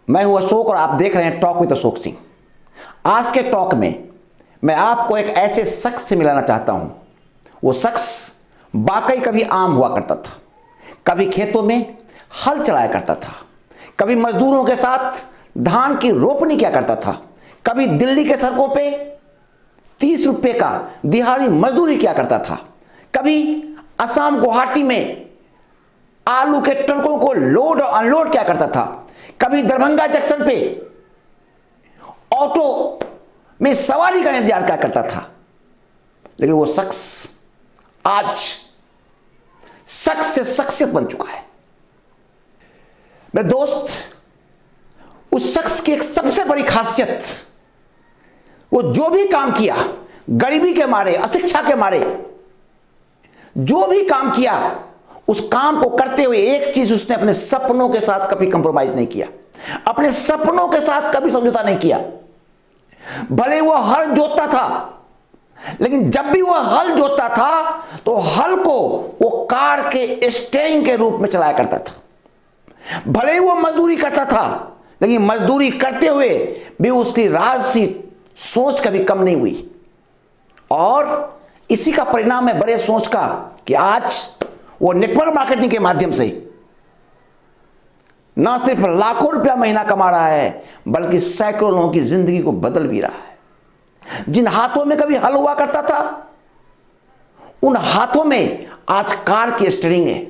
मैं हूं अशोक और आप देख रहे हैं टॉक विद अशोक सिंह। आज के टॉक में मैं आपको एक ऐसे शख्स से मिलाना चाहता हूं। वो शख्स वाकई कभी आम हुआ करता था, कभी खेतों में हल चलाया करता था, कभी मजदूरों के साथ धान की रोपनी किया करता था, कभी दिल्ली के सड़कों पे 30 रुपए का दिहाड़ी मजदूरी किया करता था, कभी असम गुवाहाटी में आलू के ट्रकों को लोड और अनलोड किया करता था, कभी दरभंगा जंक्शन पे ऑटो में सवारी का इंतजार क्या करता था। लेकिन वो शख्स आज शख्स से शख्सियत बन चुका है। मेरे दोस्त, उस शख्स की एक सबसे बड़ी खासियत, वो जो भी काम किया, गरीबी के मारे, अशिक्षा के मारे जो भी काम किया, उस काम को करते हुए एक चीज उसने अपने सपनों के साथ कभी कंप्रोमाइज नहीं किया, अपने सपनों के साथ कभी समझौता नहीं किया। भले वो हल जोतता था, लेकिन जब भी वो हल जोतता था तो हल को वो कार के स्टीयरिंग के रूप में चलाया करता था। भले ही वो मजदूरी करता था, लेकिन मजदूरी करते हुए भी उसकी राजसी सोच कभी कम नहीं हुई। और इसी का परिणाम है बड़े सोच का कि आज वो नेटवर्क मार्केटिंग के माध्यम से ना सिर्फ लाखों रुपया महीना कमा रहा है, बल्कि सैकड़ों लोगों की जिंदगी को बदल भी रहा है। जिन हाथों में कभी हल हुआ करता था, उन हाथों में आज कार की स्टीयरिंग है।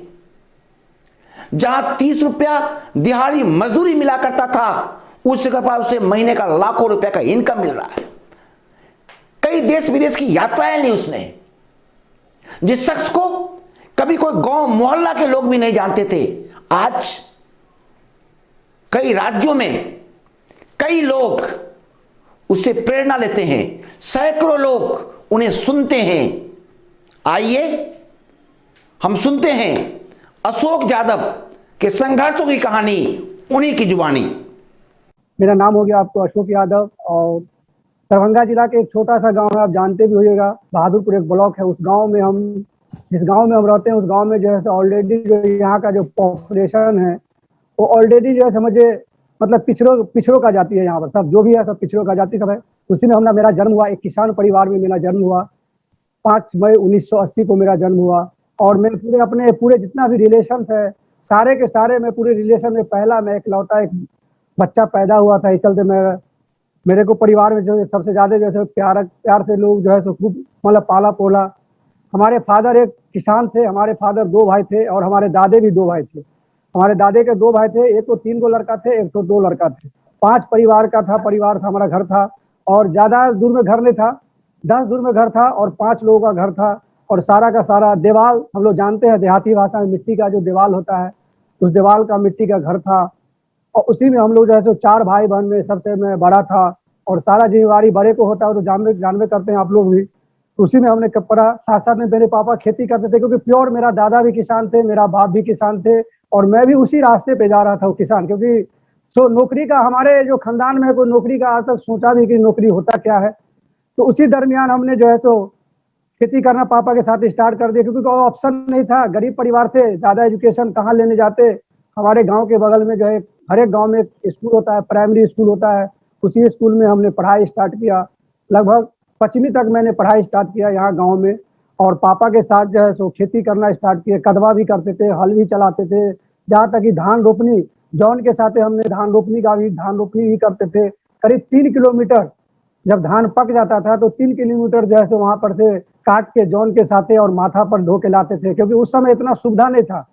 जहां 30 रुपया दिहाड़ी मजदूरी मिला करता था, उस जगह पर उसे महीने का लाखों रुपया का इनकम मिल रहा है। कई देश विदेश की यात्राएं ली उसने। जिस शख्स को कभी कोई गांव मोहल्ला के लोग भी नहीं जानते थे, आज कई राज्यों में कई लोग उससे प्रेरणा लेते हैं, सैकड़ों लोग उन्हें सुनते हैं। आइए हम सुनते हैं अशोक यादव के संघर्षों की कहानी, उन्हीं की जुबानी। मेरा नाम हो गया आपको अशोक यादव और दरभंगा जिला के एक छोटा सा गांव है, आप जानते भी होइएगा, बहादुरपुर एक ब्लॉक है। उस गांव में हम जिस गांव में हम रहते हैं, उस गांव में जो है ऑलरेडी जो यहाँ का जो पॉपुलेशन है वो ऑलरेडी जो है समझिए मतलब पिछड़ों का जाति है। यहाँ पर सब जो भी है सब पिछड़ों का जाति सब है। उसी में मेरा जन्म हुआ। एक किसान परिवार में मेरा जन्म हुआ। 5 मई 1980 को मेरा जन्म हुआ। और मैं पूरे जितना भी रिलेशन है, सारे के सारे मैं पूरे रिलेशन में पहला मैं इकलौता एक बच्चा पैदा हुआ था। इस चलते मेरे को परिवार में जो सबसे ज्यादा जैसे प्यार से लोग जो है सो खूब मतलब पाला पोला। हमारे फादर एक किसान थे, हमारे फादर 2 भाई थे और हमारे दादे भी 2 भाई थे। हमारे दादे के 2 भाई थे, एक तो 3 गो लड़का थे, एक तो 2 लड़का थे। 5 परिवार था, हमारा घर था। और ज्यादा दूर में घर नहीं था, 10 दूर में घर था और 5 लोगों का घर था। और सारा का सारा देवाल, हम लोग जानते हैं देहाती भाषा में मिट्टी का जो देवाल होता है, उस देवाल का मिट्टी का घर था। और उसी में हम लोग जो है सो 4 भाई बहन में सबसे मैं बड़ा था। और सारा जिम्मेवारी बड़े को होता है, तो जानवे करते हैं आप लोग भी। उसी में हमने पढ़ा। साथ साथ में मेरे पापा खेती करते थे, क्योंकि प्योर मेरा दादा भी किसान थे, मेरा बाप भी किसान थे और मैं भी उसी रास्ते पे जा रहा था, वो किसान। क्योंकि नौकरी का हमारे जो खानदान में कोई नौकरी का आज तक सोचा भी कि नौकरी होता क्या है। तो उसी दरमियान हमने जो है तो खेती करना पापा के साथ स्टार्ट कर दिया, क्योंकि कोई ऑप्शन नहीं था। गरीब परिवार से ज्यादा एजुकेशन कहाँ लेने जाते। हमारे गाँव के बगल में जो है हर एक गाँव में एक स्कूल होता है, प्राइमरी स्कूल होता है। उसी स्कूल में हमने पढ़ाई स्टार्ट किया। लगभग 5वीं तक मैंने पढ़ाई स्टार्ट किया यहाँ गांव में। और पापा के साथ जो है सो खेती करना स्टार्ट किया। कदवा भी करते थे, हल भी चलाते थे, जहाँ तक कि धान रोपनी, जौन के साथ हमने धान रोपनी भी करते थे। करीब 3 किलोमीटर जब धान पक जाता था तो 3 किलोमीटर जो है सो वहां पर से काट के जौन के साथ और माथा पर ढो के लाते थे, क्योंकि उस समय इतना सुविधा नहीं था।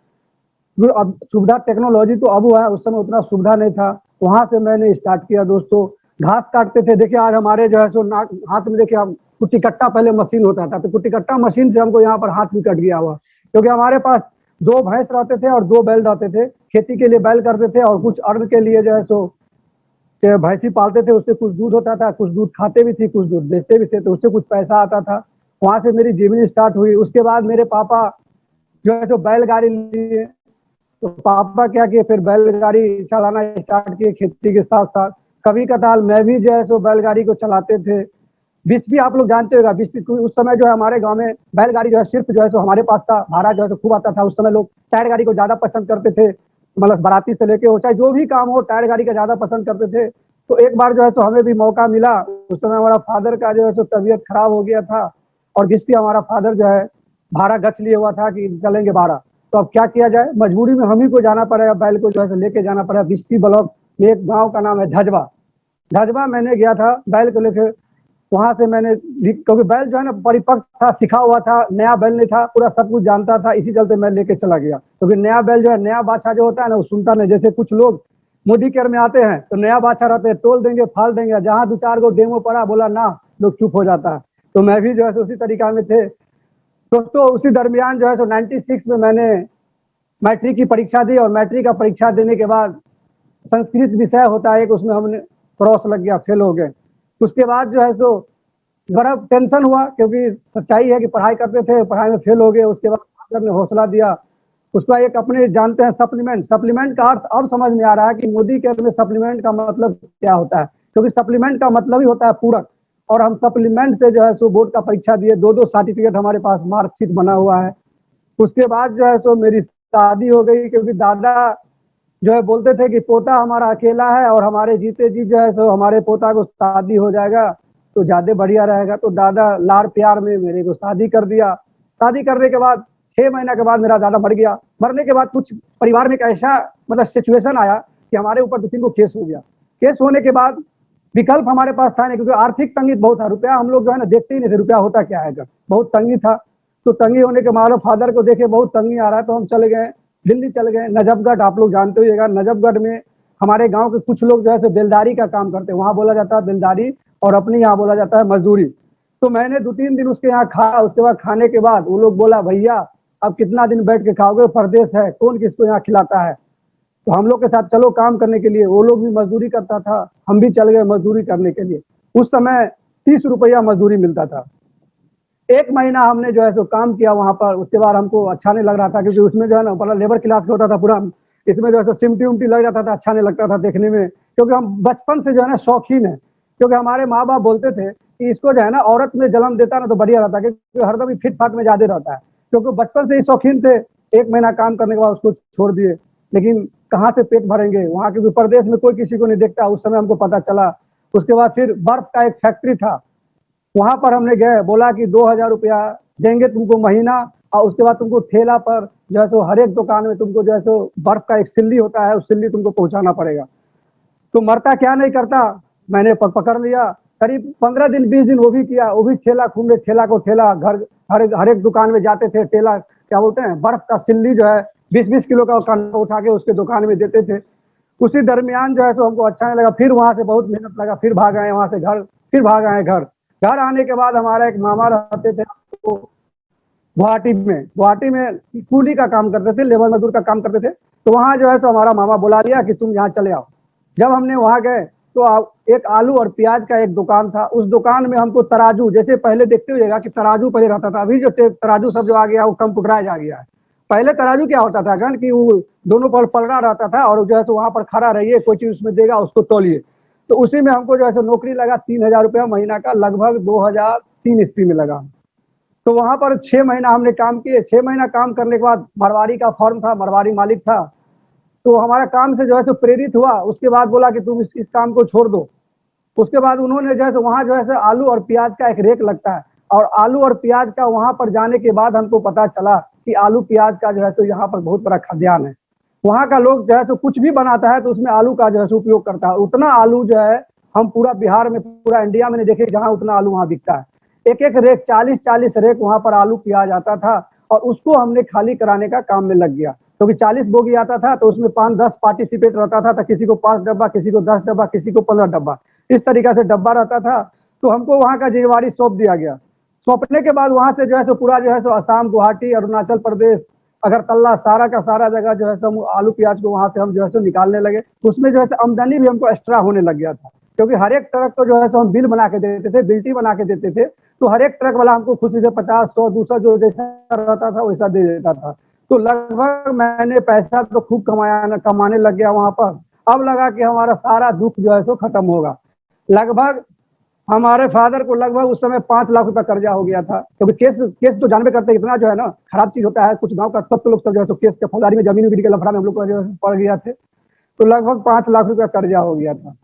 अब सुविधा टेक्नोलॉजी तो अब हुआ है, उस समय उतना सुविधा नहीं था। वहां से मैंने स्टार्ट किया दोस्तों। घास काटते थे। देखिए आज हमारे जो है सो हाथ में देखिए हम कुट्टी कट्टा पहले मशीन होता था, तो कुट्टी कट्टा मशीन से हमको यहाँ पर हाथ भी कट गया हुआ, क्योंकि हमारे पास 2 भैंस रहते थे और 2 बैल रहते थे। खेती के लिए बैल करते थे और कुछ अर्न के लिए जो है सो भैंसी पालते थे। उससे कुछ दूध होता था, कुछ दूध खाते भी थे, कुछ दूध बेचते भी थे, तो उससे कुछ पैसा आता था। वहां से मेरी जीवनी स्टार्ट हुई। उसके बाद मेरे पापा जो है सो बैलगाड़ी लिए, तो पापा क्या किए, फिर बैलगाड़ी चलाना स्टार्ट किए खेती के साथ साथ। कभी कताल मैं भी जो है सो बैलगाड़ी को चलाते थे। बीस भी आप लोग जानते होगा, बीस उस समय जो है हमारे गांव में बैलगाड़ी जो है सिर्फ जो है सो हमारे पास था। भाड़ा जो है सो खूब आता था। उस समय लोग टायर गाड़ी को ज्यादा पसंद करते थे। मतलब बाराती से लेके हो चाहे जो भी काम हो, टायर गाड़ी का ज्यादा पसंद करते थे। तो एक बार जो है तो हमें भी मौका मिला। उस समय हमारा फादर का जो है तो तबीयत खराब हो गया था, और जिसकी हमारा फादर जो है भाड़ा गच लिए हुआ था कि चलेंगे बाड़ा। तो अब क्या किया जाए, मजबूरी में हम ही को जाना पड़ेगा, बैल को जो है लेके जाना पड़ेगा। बिस्ती ब्लॉक में एक गांव का नाम है धजवा। धजवा मैंने गया था बैल को लेके। वहां से मैंने, क्योंकि बैल जो है ना परिपक्व था, सिखा हुआ था, नया बैल नहीं था, पूरा सब कुछ जानता था, इसी चलते मैं लेके चला गया। क्योंकि नया बैल जो है, नया बाछा जो होता है ना, वो सुनता नहीं। जैसे कुछ लोग मोदी केयर में आते हैं तो नया बाछा रहते हैं, तोल देंगे, फाल देंगे, जहां 2-4 को डेमो पड़ा बोला ना, लोग चुप हो जाता है। तो मैं भी जो है उसी तरीका में थे दोस्तों। उसी दरमियान जो है 96 में मैंने मैट्रिक की परीक्षा दी, और मैट्रिक का परीक्षा देने के बाद संस्कृत विषय होता है एक, उसमें हमने क्रॉस लग गया, फेल हो गए। उसके बाद जो है बड़ा टेंशन हुआ, क्योंकि सच्चाई है कि पढ़ाई करते थे, पढ़ाई में फेल हो गए। उसके बाद फादर ने हौसला दिया। उसका एक अपने जानते हैं सप्लीमेंट, सप्लीमेंट का अर्थ अब समझ में आ रहा है कि मोदी केयर में सप्लीमेंट का मतलब क्या होता है। क्योंकि सप्लीमेंट का मतलब ही होता है पूरक, और हम सप्लीमेंट से जो है बोर्ड का परीक्षा दिए। 2-2 सर्टिफिकेट हमारे पास, मार्कशीट बना हुआ है। उसके बाद जो है मेरी शादी हो गई, क्योंकि दादा जो है बोलते थे कि पोता हमारा अकेला है, और हमारे जीते जी जो है हमारे पोता को शादी हो जाएगा तो ज्यादा बढ़िया रहेगा। तो दादा लाड़ प्यार में मेरे को शादी कर दिया। शादी करने के बाद 6 महीना के बाद मेरा दादा मर गया। मरने के बाद कुछ परिवार में एक ऐसा मतलब सिचुएशन आया कि हमारे ऊपर 2-3 को केस हो गया। केस होने के बाद विकल्प हमारे पास था नहीं, क्योंकि आर्थिक तंगी बहुत था। रुपया हम लोग जो है ना देखते ही नहीं थे, रुपया होता क्या है, बहुत तंगी था। तो तंगी होने के बाद फादर को देखे बहुत तंगी आ रहा है, तो हम चले गए दिल्ली, चले गए नजफगढ़। आप लोग जानते होइएगा, नजफगढ़ में हमारे गांव के कुछ लोग जो है बेलदारी का काम करते हैं, वहां बोला जाता है बेलदारी, और अपने यहाँ बोला जाता है मजदूरी। तो मैंने 2-3 दिन उसके यहाँ खाया। उसके बाद खाने के बाद वो लोग बोला, भैया अब कितना दिन बैठ के खाओगे, परदेश है, कौन किसको यहाँ खिलाता है। तो हम लोग के साथ चलो काम करने के लिए। वो लोग भी मजदूरी करता था, हम भी चल गए मजदूरी करने के लिए। उस समय 30 रुपया मजदूरी मिलता था। 1 महीना हमने जो है काम किया वहां पर। उसके बाद हमको अच्छा नहीं लग रहा था, क्योंकि उसमें जो है ना बड़ा लेबर क्लास का होता था पूरा। इसमें जो है सिमटी उमटी लग जाता था, अच्छा नहीं लगता था देखने में। क्योंकि हम बचपन से जो है ना शौकीन है, क्योंकि हमारे माँ बाप बोलते थे कि इसको जो है ना औरत में जन्म देता ना तो बढ़िया रहता, क्योंकि हरदम ही फिट फाट में ज्यादा रहता है। क्योंकि बचपन से ही शौकीन थे। 1 महीना काम करने के बाद उसको छोड़ दिए। लेकिन कहाँ से पेट भरेंगे वहां, क्योंकि प्रदेश में कोई किसी को नहीं देखता, उस समय हमको पता चला। उसके बाद फिर बर्फ का एक फैक्ट्री था, वहां पर हमने गए। बोला कि 2,000 रुपया देंगे तुमको महीना, और उसके बाद तुमको ठेला पर जो है हर एक दुकान में तुमको जो है बर्फ का एक सिल्ली होता है, उस सिल्ली तुमको पहुंचाना पड़ेगा। तो मरता क्या नहीं करता, मैंने पकड़ लिया। करीब 15 दिन 20 दिन वो भी किया। वो भी ठेला घूमे, ठेला को ठेला, घर हर एक दुकान में जाते थे। ठेला क्या बोलते हैं, बर्फ का सिल्ली जो है 20-20 किलो का कंधा उठा के उसके दुकान में देते थे। उसी दरमियान जो है हमको अच्छा नहीं लगा, फिर वहां से बहुत मेहनत लगा, फिर भाग आए वहां से घर, फिर भाग आए घर। घर आने के बाद हमारा एक मामा रहते थे गुवाहाटी में कूली का काम करते थे, लेबर मजदूर का काम करते थे। तो वहां जो है हमारा मामा बुला लिया कि तुम यहाँ चले आओ। जब हमने वहां गए तो एक आलू और प्याज का एक दुकान था। उस दुकान में हमको तराजू, जैसे पहले देखते हुएगा कि तराजू पहले रहता था, अभी जो तराजू सब जो आ गया वो कंप्यूटराइज आ गया है। पहले तराजू क्या होता था गण कि वो दोनों पर पलड़ा रहता था, और जो है वहां पर खड़ा रहिए, कोई चीज उसमें देगा उसको तोलिए। तो उसी में हमको जो है नौकरी लगा, 3,000 रुपया महीना का, लगभग 2003 ईस्वी में लगा। तो वहां पर 6 महीना हमने काम किए। 6 महीना काम करने के बाद मारवाड़ी का फॉर्म था, मारवाड़ी मालिक था, तो हमारा काम से जो है प्रेरित हुआ। उसके बाद बोला कि तुम इस काम को छोड़ दो। उसके बाद उन्होंने जो है वहां जो है आलू और प्याज का एक रेक लगता है, और आलू और प्याज का वहां पर जाने के बाद हमको पता चला कि आलू प्याज का जो है तो यहाँ पर बहुत बड़ा खाद्यान्न है। वहां का लोग जो है तो कुछ भी बनाता है तो उसमें आलू का जो है उपयोग करता है। उतना आलू जो है हम पूरा बिहार में, पूरा इंडिया में नहीं देखे जहां उतना आलू वहां बिकता है। एक एक रेक, 40-40 रेक वहां पर आलू प्याज आता था, और उसको हमने खाली कराने का काम में लग गया। क्योंकि 40 बोगी आता था तो उसमें 5-10 पार्टिसिपेट रहता था, तो किसी को 5 डब्बा, किसी को 10 डब्बा, किसी को 15 डब्बा, इस तरीका से डब्बा रहता था। तो हमको वहां का जिम्मेवारी सौंप दिया गया। सौंपने के बाद वहां से जो है पूरा जो है असम, गुवाहाटी, अरुणाचल प्रदेश, अगरतला, सारा का सारा जगह जो है हम आलू प्याज को वहां से हम जो है निकालने लगे। उसमें जो है आमदनी भी हमको एक्स्ट्रा होने लग गया था, क्योंकि हर एक ट्रक को जो है हम बिल बना के देते थे, बिल्टी बना के देते थे। तो हर एक ट्रक वाला हमको खुशी से 50, 100, 200 जो जैसा रहता था वैसा दे देता था। तो लगभग मैंने पैसा तो खूब कमाने लग गया वहां पर। अब लगा कि हमारा सारा दुख जो है खत्म होगा। लगभग हमारे फादर को लगभग उस समय 5 लाख रुपया कर्जा हो गया था, क्योंकि केस केस तो जानबे करते हैं इतना जो है ना खराब चीज होता है। कुछ गांव का तत्व लोग सब जो है सो केस के फौजदारी में जमीन के लफड़ा में हम लोग को जो है पड़ गया थे, तो लगभग 5 लाख रुपया कर्जा हो गया था।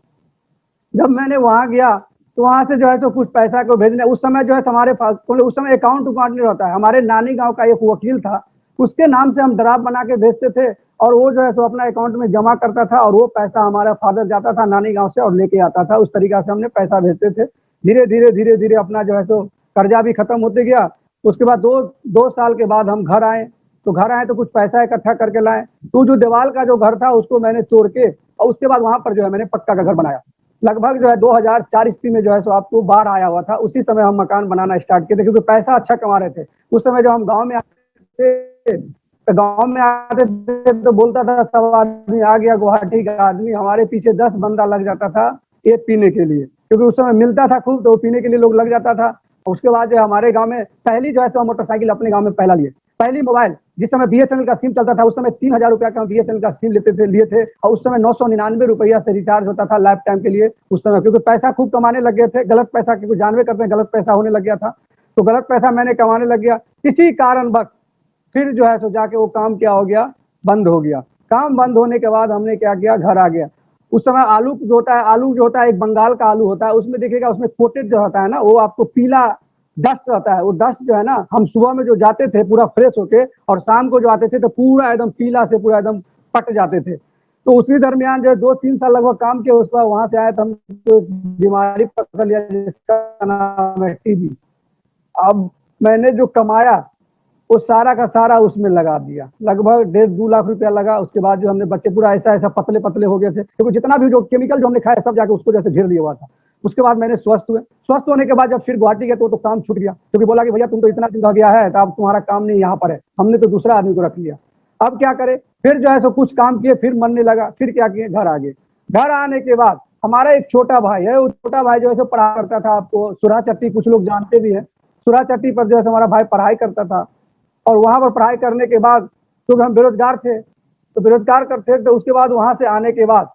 जब मैंने वहां गया तो वहां से जो है तो कुछ पैसा को भेजने, उस समय जो है हमारे पास उस समय अकाउंट उकाउंट नहीं होता है। हमारे नानी गांव का एक वकील था, उसके नाम से हम ड्राफ्ट बना के भेजते थे और वो जो है सो अपना अकाउंट में जमा करता था और वो पैसा हमारा फादर जाता था नानी गांव से और लेके आता था। उस तरीका से हमने पैसा भेजते थे। धीरे धीरे अपना जो है सो कर्जा भी खत्म होते गया। उसके बाद दो साल के बाद हम घर आए, तो घर आए तो कुछ पैसा इकट्ठा करके लाए। तो जो दीवाल का जो घर था उसको मैंने तोड़ के और उसके बाद वहां पर जो है मैंने पक्का का घर बनाया। लगभग जो है 2004 ईस्वी में जो है सो आपको बाढ़ आया हुआ था, उसी समय हम मकान बनाना स्टार्ट किए थे, क्योंकि पैसा अच्छा कमा रहे थे। उस समय जब हम गांव में आते थे तो गांव में आते थे तो बोलता था सब आदमी आ गया गुवाहाटी का आदमी, हमारे पीछे 10 बंदा लग जाता था एक पीने के लिए, क्योंकि उस समय मिलता था खूब तो पीने के लिए लोग लग जाता था। उसके बाद जो हमारे गांव में पहली जो है सो मोटरसाइकिल अपने गांव में पहला लिए, पहली मोबाइल जिस समय बीएसएनएल का सिम चलता था, उस समय 3,000 रुपया का बीएसएनएल का सिम लिए थे और उस समय 999 रुपया से रिचार्ज होता था लाइफ टाइम के लिए उस समय, क्योंकि पैसा खूब कमाने लग गए थे। गलत पैसा, क्योंकि जानवे करते हैं गलत पैसा होने लग गया था, तो गलत पैसा मैंने कमाने लग गया। किसी कारणवश फिर जो है सो जाके वो काम क्या हो गया, बंद हो गया। काम बंद होने के बाद हमने क्या किया, घर आ गया। उस समय आलू जो होता है, आलू जो होता है एक बंगाल का आलू होता है, उसमें देखिएगा उसमें कोटेड जो होता है ना वो आपको पीला डस्ट रहता है। वो डस्ट जो है ना हम सुबह में जो जाते थे पूरा फ्रेश होके और शाम को जो आते थे तो पूरा एकदम पीला से पूरा एकदम पट जाते थे। तो उसी दरमियान जो 2-3 साल लगभग काम किया, उसके बाद वहां से आए तो हमको बीमारी पकड़ लिया जिसका नाम है टीबी। अब मैंने जो कमाया वो सारा का सारा उसमें लगा दिया, लगभग 1.5-2 लाख रुपया लगा। उसके बाद जो हमने बच्चे पूरा ऐसा ऐसा पतले पतले हो गए थे, क्योंकि जितना भी जो केमिकल जो हमने खाया सब जाके उसको जैसे घेर दिया हुआ था। उसके बाद मैंने स्वस्थ हुए, स्वस्थ होने के बाद जब फिर गुवाहाटी गए तो काम छूट गया, क्योंकि बोला कि भैया तुम तो इतना दिन रह गया है तो अब तुम्हारा काम नहीं यहाँ पर है, हमने तो दूसरा आदमी को रख लिया। अब क्या करे, फिर जो है सो कुछ काम किए, फिर मनने लगा, फिर क्या किए, घर आ गए। घर आने के बाद हमारा एक छोटा भाई है, वो छोटा भाई जो है सो पढ़ा करता था, आपको सुरा चट्टी कुछ लोग जानते भी है, सुरा चट्टी पर जो है हमारा भाई पढ़ाई करता था। और वहां पर पढ़ाई करने के बाद क्योंकि हम बेरोजगार थे, तो बेरोजगार करते तो उसके बाद वहां से आने के बाद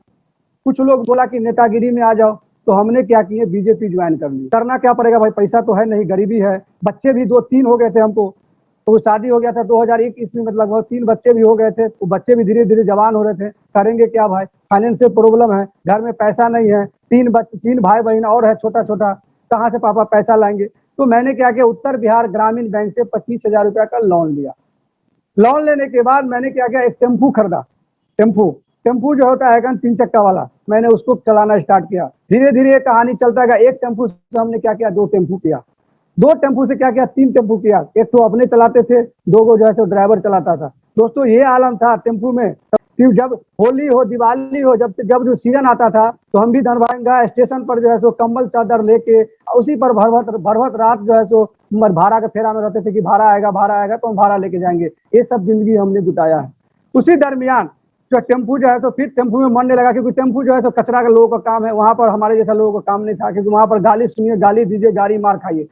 कुछ लोग बोला कि नेतागिरी में आ जाओ, तो हमने क्या किए, बीजेपी ज्वाइन कर ली। करना क्या पड़ेगा भाई, पैसा तो है नहीं, गरीबी है, बच्चे भी 2-3 हो गए थे हमको, तो शादी हो गया था 2001 ईस्वी में, लगभग 3 बच्चे भी हो गए थे। वो बच्चे भी धीरे धीरे जवान हो रहे थे, करेंगे क्या भाई, फाइनेंशियल प्रॉब्लम है, घर में पैसा नहीं है, 3 भाई बहन और है छोटा छोटा, कहाँ से पापा पैसा लाएंगे। तो मैंने क्या किया, उत्तर बिहार ग्रामीण बैंक से 25,000 रुपया का लोन लिया। लोन लेने के बाद मैंने क्या किया, एक टेम्पू खरीदा। टेम्पू टेम्पू जो होता है 3 चक्का वाला, मैंने उसको चलाना स्टार्ट किया। धीरे धीरे कहानी चलता गया, एक टेम्पू से हमने क्या किया, 2 टेम्पू किया, 2 टेम्पू से क्या किया, 3 टेम्पू किया। एक तो अपने चलाते थे, 2 को जो है ड्राइवर चलाता था। दोस्तों ये आलम था टेम्पू में कि जब होली हो दिवाली हो, जब जब जो सीजन आता था तो हम भी दरभंगा स्टेशन पर जो है सो कंबल चादर लेके उसी पर भरभत रात जो है सो भाड़ा के फेरा में रहते थे कि भाड़ा आएगा तो हम भाड़ा लेके जाएंगे। ये सब जिंदगी हमने बिताया है। उसी दरमियान जो टेम्पू जो है तो फिर टेम्पू में मनने लगा, क्योंकि टेम्पू जो है तो कचरा का लोगों का काम है, वहां पर हमारे जैसा लोगों का काम नहीं था, क्योंकि वहां पर गाली सुनिए, गाली दीजिए, गाड़ी मार खाइए।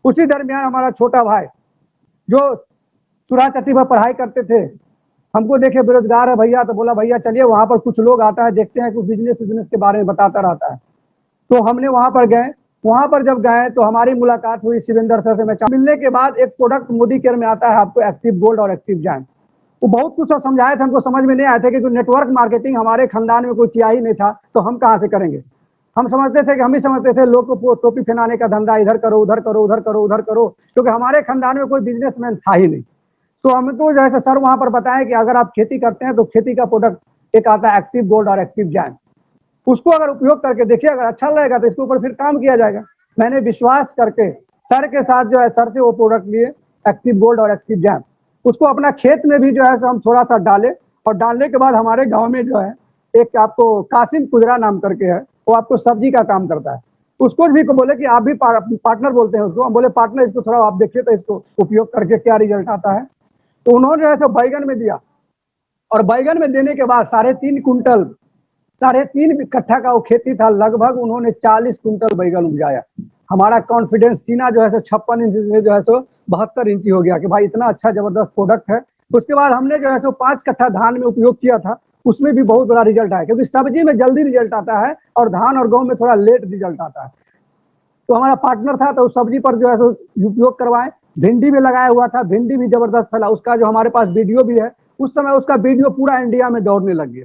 उसी दरमियान हमारा छोटा भाई जो सुरा चट्टी पर पढ़ाई करते थे, हमको देखे बेरोजगार है भैया, तो बोला भैया चलिए वहां पर कुछ लोग आता है, देखते हैं, कुछ बिजनेस के बारे में बताता रहता है। तो हमने वहां पर गए। वहां पर जब गए तो हमारी मुलाकात हुई शिवेंद्र सर से। मैं मिलने के बाद एक प्रोडक्ट मोदी केयर में आता है आपको, एक्टिव गोल्ड और एक्टिव जैम। वो बहुत कुछ समझाए थे, हमको समझ में नहीं आए थे, क्योंकि नेटवर्क मार्केटिंग हमारे खानदान में कोई किया ही नहीं था, तो हम कहाँ से करेंगे। हम समझते थे कि हम ही समझते थे लोग को टोपी पहनाने का धंधा, इधर करो उधर करो उधर करो उधर करो, क्योंकि हमारे खानदान में कोई बिजनेसमैन था ही नहीं। तो हमको जो है सर वहां पर बताया कि अगर आप खेती करते हैं तो खेती का प्रोडक्ट एक आता है एक्टिव गोल्ड और एक्टिव जैम, उसको अगर उपयोग करके देखिए, अगर अच्छा लगेगा तो इसके ऊपर फिर काम किया जाएगा। मैंने विश्वास करके सर के साथ जो है सर से वो प्रोडक्ट लिए, एक्टिव गोल्ड और एक्टिव जैम। उसको अपना खेत में भी जो है हम थोड़ा सा डाले, और डालने के बाद हमारे गाँव में जो है एक आपको कासिम कुजरा नाम करके है, वो आपको सब्जी का काम करता है। उसको भी को बोले कि आप भी पार्टनर बोलते हैं उसको, हम बोले पार्टनर इसको थोड़ा आप देखिए तो इसको उपयोग करके क्या रिजल्ट आता है। तो उन्होंने जो है सो बैगन में दिया, और बैगन में देने के बाद 3.5 कुंटल 3.5 कट्ठा का वो खेती था, लगभग उन्होंने 40 कुंटल बैगन उपजाया। हमारा कॉन्फिडेंस सीना जो है सो 56 इंच से जो है सो 72 इंची हो गया कि भाई इतना अच्छा जबरदस्त प्रोडक्ट है। उसके बाद हमने जो है सो 5 कट्ठा धान में उपयोग किया था, उसमें भी बहुत बड़ा रिजल्ट आया, क्योंकि सब्जी में जल्दी रिजल्ट आता है और धान और गेहूं में थोड़ा लेट रिजल्ट आता है। तो हमारा पार्टनर था, तो सब्जी पर जो है सो उपयोग करवाएं। भिंडी भी लगाया हुआ था, भिंडी भी जबरदस्त फैला, उसका जो हमारे पास वीडियो भी है। उस समय उसका वीडियो पूरा इंडिया में दौड़ने लग गया।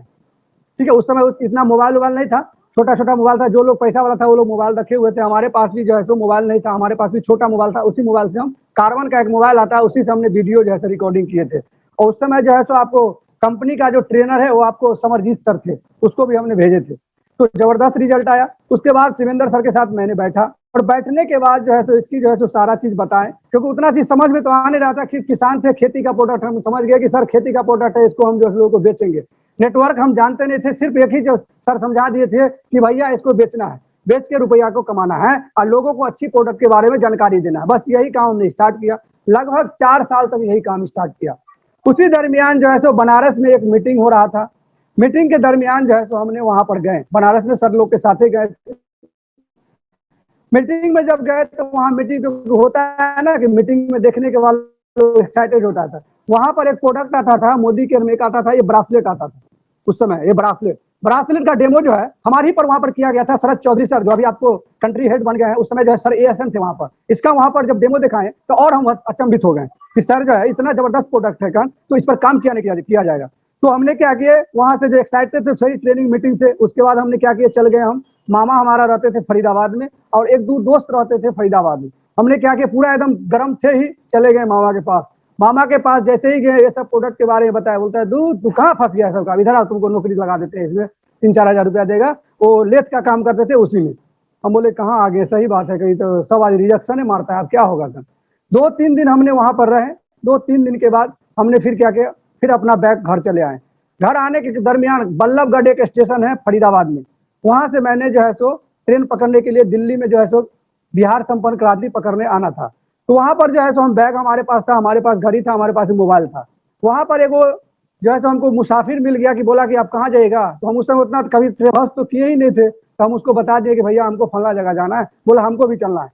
ठीक है, उस समय इतना मोबाइल वोबाइल नहीं था, छोटा छोटा मोबाइल था। जो लोग पैसा वाला था वो लोग मोबाइल रखे हुए थे, हमारे पास भी जो है सो मोबाइल नहीं था, हमारे पास भी छोटा मोबाइल था। उसी मोबाइल से हम, कार्बन का एक मोबाइल आता है, उसी से हमने वीडियो जो है रिकॉर्डिंग किए थे। और उस समय जो है सो आपको कंपनी का जो ट्रेनर है वो आपको समरजीत सर थे, उसको भी हमने भेजे थे। तो जबरदस्त रिजल्ट आया। उसके बाद शिवेंद्र सर के साथ मैंने बैठा, और बैठने के बाद जो है सो इसकी जो है सो सारा चीज बताएं, क्योंकि उतना चीज समझ में तो आ नहीं रहा था कि किसान थे, खेती का प्रोडक्ट हम समझ गए कि सर खेती का प्रोडक्ट है, इसको हम जो है लोगों को बेचेंगे। नेटवर्क हम जानते नहीं थे, सिर्फ एक ही जो सर समझा दिए थे कि भैया इसको बेचना है, बेच के रुपया को कमाना है और लोगों को अच्छी प्रोडक्ट के बारे में जानकारी देना है, बस यही काम हमने स्टार्ट किया। लगभग 4 साल तक यही काम स्टार्ट किया। उसी दरमियान जो है सो बनारस में एक मीटिंग हो रहा था। मीटिंग के दरमियान जो है सो हमने वहां पर गए, बनारस में सर लोग के साथ ही गए। मीटिंग में जब गए तो वहां मीटिंग तो होता है ना कि मीटिंग में देखने के बाद लोग एक्साइटेड होता था। वहां पर एक प्रोडक्ट आता था, मोदी के में आता था, ये ब्रासलेट आता था उस समय। ये ब्रासलेट का डेमो जो है हमारे ही पर वहां पर किया गया था। शरद चौधरी सर जो अभी आपको कंट्री हेड बन गए हैं, उस समय जो है सर एएसएम थे वहां पर। इसका वहां पर जब डेमो दिखाएं तो और हम अचंभित हो गए कि सर जो है इतना जबरदस्त प्रोडक्ट है का, तो इस पर काम किया जाएगा। तो हमने क्या किए, वहां से जो एक्साइटेड थे, सही ट्रेनिंग मीटिंग से उसके बाद हमने क्या किया, चल गए हम। मामा हमारा रहते थे फरीदाबाद में और एक दो दोस्त रहते थे फरीदाबाद में। हमने क्या किया, पूरा एकदम गर्म थे ही चले गए मामा के पास। मामा के पास जैसे ही गए, ये सब प्रोडक्ट के बारे में बताया। बोलता है तू कहाँ फंस गया सबका, इधर आ, तुमको नौकरी लगा देते हैं, इसमें 3-4 हजार रुपया देगा। वो लेथ का काम करते थे उसी में। हम बोले कहाँ आ गए, सही बात है, कहीं तो सब आज रिजेक्शन ही मारता है, अब क्या होगा सर। 2-3 दिन हमने वहां पर रहे। 2-3 दिन के बाद हमने फिर क्या किया, फिर अपना बैग घर चले आए। घर आने के दरमियान बल्लभगढ़ एक स्टेशन है फरीदाबाद में, वहां से मैंने जो है सो ट्रेन पकड़ने के लिए दिल्ली में जो है सो बिहार संपर्क क्रांति पकड़ने आना था। तो वहां पर जो है सो हम बैग हमारे पास था, हमारे पास घड़ी था, हमारे पास मोबाइल था। वहां पर एगो जो है सो हमको मुसाफिर मिल गया कि बोला कि आप कहाँ जाएगा। तो हम उस समय उतना कभी बस तो किए ही नहीं थे, तो हम उसको बता दिए कि भैया हमको फला जगह जाना है। बोला हमको भी चलना है।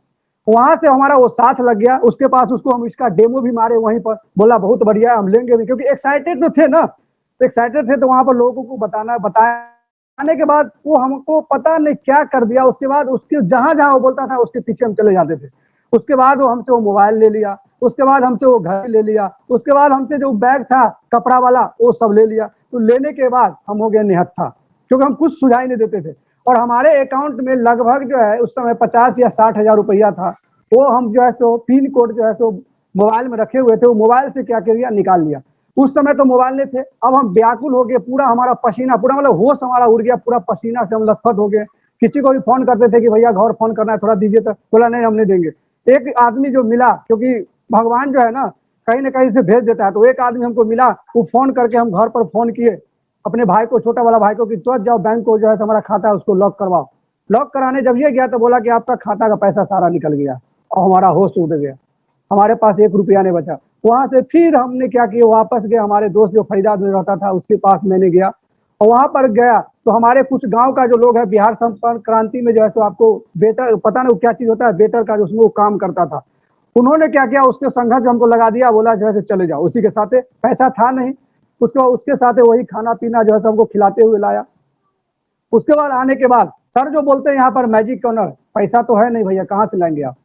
वहां से हमारा वो साथ लग गया। उसके पास उसको हम इसका डेमो भी मारे वहीं पर। बोला बहुत बढ़िया है, हम लेंगे भी, क्योंकि एक्साइटेड तो थे ना, तो एक्साइटेड थे। तो वहां पर लोगों को बताने के बाद वो हमको पता नहीं क्या कर दिया। उसके बाद उसके जहां जहां वो बोलता था उसके पीछे हम चले जाते थे। उसके बाद वो हमसे वो मोबाइल ले लिया, उसके बाद हमसे वो घर ले लिया, उसके बाद हमसे जो बैग था कपड़ा वाला वो सब ले लिया। तो लेने के बाद हम हो गए निहत्था, क्योंकि हम कुछ सुझाई नहीं देते थे। और हमारे अकाउंट में लगभग जो है उस समय 50 या 60 हजार रुपया था। वो हम जो है सो पिन कोड जो है सो मोबाइल में रखे हुए थे, वो मोबाइल से क्या किया, निकाल लिया। उस समय तो मोबाइल नहीं थे। अब हम व्याकुल हो गए, पूरा हमारा पसीना, पूरा मतलब होश हमारा उड़ गया, पूरा पसीना से हम लथपथ हो गए। किसी को भी फोन करते थे कि भैया घर फोन करना है, थोड़ा दीजिए, तो बोला नहीं हम नहीं देंगे। एक आदमी जो मिला, क्योंकि भगवान जो है ना कहीं ना कहीं से भेज देता है, तो एक आदमी हमको मिला, वो फोन करके हम घर पर फोन किए अपने भाई को, छोटा वाला भाई को, कि तुरंत जाओ बैंक को, जो है हमारा खाता है उसको लॉक करवाओ। लॉक कराने जब ये गया तो बोला कि आपका खाता का पैसा सारा निकल गया, और हमारा होश उड़ गया, हमारे पास 1 रुपया नहीं बचा। वहां से फिर हमने क्या किया, वापस गए। हमारे दोस्त जो फरीदाबाद में रहता था उसके पास मैंने गया, और वहां पर गया तो हमारे कुछ गांव का जो लोग है, बिहार संपर्क क्रांति में जो है तो आपको बेटर पता नहीं क्या चीज होता है, बेटर का, उसमें वो काम करता था। उन्होंने क्या किया, उसके संघर्ष हमको लगा दिया। बोला जो है चले जाओ, उसी के साथ, पैसा था नहीं उसके साथ वही खाना पीना जो है हमको खिलाते हुए लाया। उसके बाद आने के बाद सर जो बोलते हैं यहाँ पर मैजिक कॉर्नर, पैसा तो है नहीं भैया, कहाँ से लाएंगे आप।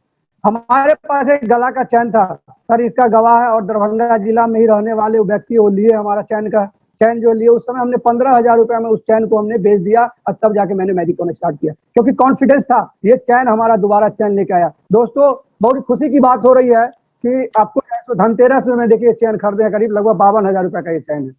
हमारे पास एक गला का चैन था, सर इसका गवाह है, और दरभंगा जिला में ही रहने वाले व्यक्ति वो लिए हमारा चैन का चैन जो लिए। उस समय हमने 15,000 रुपया में उस चैन को हमने बेच दिया, और तब जाके मैंने मैजिक कॉर्नर स्टार्ट किया, क्योंकि कॉन्फिडेंस था ये चैन हमारा दोबारा चैन लेके आया। दोस्तों बहुत खुशी की बात हो रही है कि आपको धनतेरस में देखिए चैन खरीदे, करीब लगभग 52,000 रुपया का ये चैन है,